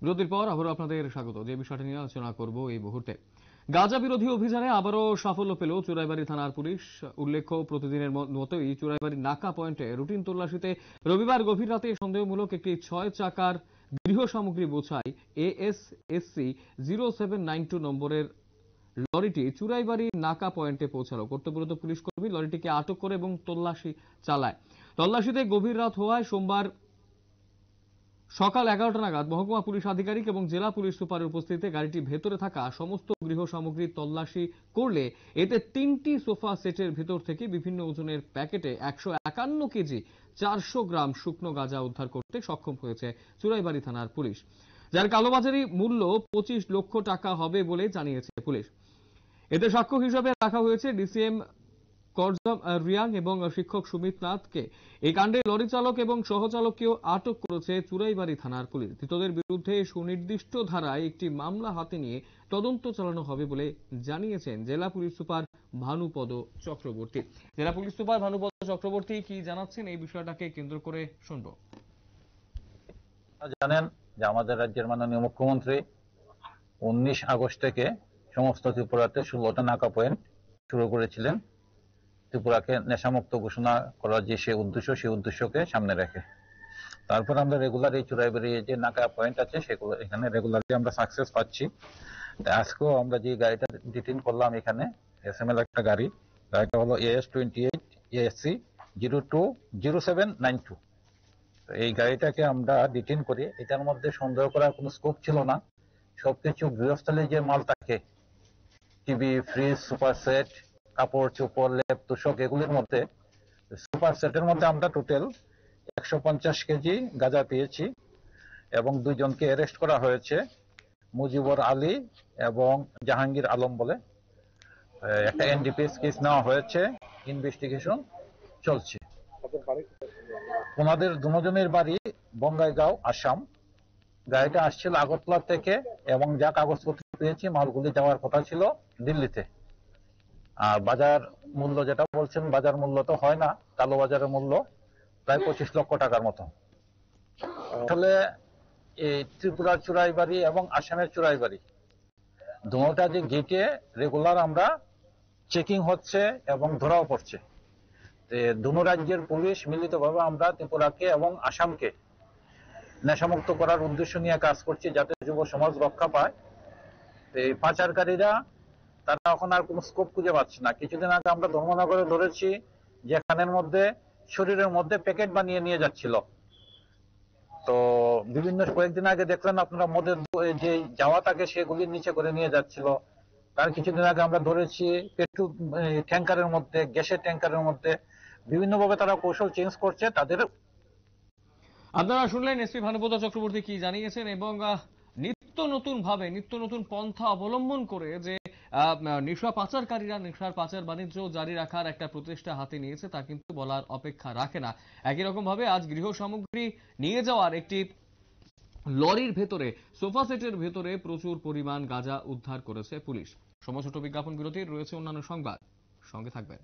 বিরতির পর আবারও আপনাদের স্বাগত। যে বিষয়টা নিয়ে আলোচনা করব এই মুহূর্তে, গাঁজা বিরোধী অভিযানে আবারও সাফল্য পেল চুরাইবাড়ি থানার পুলিশ। উল্লেখ্য, প্রতিদিনের মতোই চুরাইবাড়ি নাকা পয়েন্টে রুটিন তল্লাশিতে রবিবার গভীর রাতে সন্দেহমূলক একটি 6 চাকার গৃহ সামগ্রী বোঝাই ASSC 0792 নম্বরের লরিটি চুরাইবাড়ি নাকা পয়েন্টে পৌঁছালো। কর্তব্যরত পুলিশ কর্মী লরিটিকে আটক করে এবং তল্লাশি চালায়। তল্লাশিতে গভীর রাত হওয়ায় সোমবার সকাল 11টা নাগাদ মহকুমা পুলিশ আধিকারিক এবং জেলা পুলিশ সুপারের উপস্থিতিতে গাড়িটির ভেতরে থাকা সমস্ত গৃহ সামগ্রী তল্লাশি করলে এতে 3টি সোফা সেটের ভেতর থেকে বিভিন্ন ওজনের প্যাকেটে 151 কেজি 400 গ্রাম শুকনো গাঁজা উদ্ধার করতে সক্ষম হয়েছে চুরাইবাড়ি থানার পুলিশ, যার কালোবাজারি মূল্য 25 লক্ষ টাকা হবে বলে জানিয়েছে পুলিশ। এতে সাক্ষ্য হিসেবে রাখা হয়েছে ডিসিএম করজম রিয়াং এবং শিক্ষক সুমিত নাথকে। এই কাণ্ডে লরি চালক এবং সহচালককেও আটক করেছে চুরাইবাড়ি থানার পুলিশ। ধৃতদের বিরুদ্ধে সুনির্দিষ্ট ধারায় একটি মামলা হাতে নিয়ে তদন্ত চালানো হবে বলে জানিয়েছেন জেলা পুলিশ সুপার ভানুপদ চক্রবর্তী। জেলা পুলিশ সুপার ভানুপদ চক্রবর্তী কি জানাচ্ছেন এই বিষয়টাকে কেন্দ্র করে শুনব। জানেন যে আমাদের রাজ্যের মাননীয় মুখ্যমন্ত্রী 19 আগস্ট থেকে সমস্ত ত্রিপুরাতে 16টা নাকা পয়েন্ট শুরু করেছিলেন, ত্রিপুরাকে নেশামুক্ত ঘোষণা করার যে সেই উদ্দেশ্যকে সামনে রেখে। তারপর আমরা রেগুলার এই চুরাইবাড়ি যে নাকা পয়েন্ট আছে সেগুলো এখানে রেগুলারলি আমরা সাকসেস পাচ্ছি। আজকেও আমরা যে গাড়িটা ডিটেইন করলাম এখানে SML একটা গাড়িটা হলো AS28 ASC 020792। এই গাড়িটাকে আমরা ডিটেইন করি। এটার মধ্যে সন্দেহ করার কোনো স্কোপ ছিল না। সবকিছু গৃহস্থলী যে মাল থাকে, টিভি, ফ্রিজ, সুপার সেট, কাপড় চোপড়, লেপ তোষক, এগুলির মধ্যে সুপার সেটের মধ্যে আমরা টোটাল 150 কেজি গাঁজা পেয়েছি এবং 2 জনকে অ্যারেস্ট করা হয়েছে, মুজিবুর আলী এবং জাহাঙ্গীর আলম বলে। একটা NDPS কেস নেওয়া হয়েছে, ইনভেস্টিগেশন চলছে। ওনাদের দুজনের বাড়ি বঙ্গাইগাঁও, আসাম। গাড়িটা আসছিল আগরতলা থেকে এবং যা কাগজপত্র পেয়েছি মালগুলি যাওয়ার কথা ছিল দিল্লিতে। আর বাজার মূল্য যেটা বলছেন, বাজার মূল্য তো হয় না, কালো বাজারের মূল্য প্রায় 25 লক্ষ টাকার মতো। আসলে এই ত্রিপুরার চুরাইবাড়ি এবং আসামের চুরাইবাড়ি দুটা যে গেটে রেগুলার আমরা চেকিং হচ্ছে এবং ধরাও পড়ছে। দুনো রাজ্যের পুলিশ মিলিতভাবে আমরা ত্রিপুরাকে এবং আসামকে নেশামুক্ত করার উদ্দেশ্য নিয়ে কাজ করছি, যাতে যুব সমাজ রক্ষা পায়। এই পাচারকারীরা তারা এখন আর কোনো স্কোপ খুঁজে পাচ্ছে না। কিছুদিন আগে আমরা ধর্মনগরে ধরেছি, যেখানের মধ্যে শরীরের মধ্যে প্যাকেট বানিয়ে নিয়ে যাচ্ছিল। তো বিভিন্ন কয়েকদিন আগে দেখলেন আপনারা মদের যে যাওয়া থাকে সেগুলির নিচে করে নিয়ে যাচ্ছিল। তার কিছুদিন আগে আমরা ধরেছি পেট্রোল ট্যাঙ্কারের মধ্যে, গ্যাসের ট্যাঙ্কারের মধ্যে। বিভিন্নভাবে তারা কৌশল চেঞ্জ করছে তাদের। আপনারা শুনলেন এসপি ভানুপদ চক্রবর্তী কি জানিয়েছেন এবং নিত্য নতুন পন্থা অবলম্বন করে যে নেশা পাচারকারীরা নেশার পাচার বাণিজ্য জারি রাখার একটা প্রচেষ্টা হাতে নিয়েছে তা কিন্তু বলার অপেক্ষা রাখে না। একই রকম ভাবে আজ গৃহ সামগ্রী নিয়ে যাওয়ার একটি লরির ভেতরে, সোফা সেটের ভেতরে প্রচুর পরিমাণ গাঁজা উদ্ধার করেছে পুলিশ। সময় ছোট বিজ্ঞাপন বিরতির, রয়েছে অন্যান্য সংবাদ, সঙ্গে থাকবেন।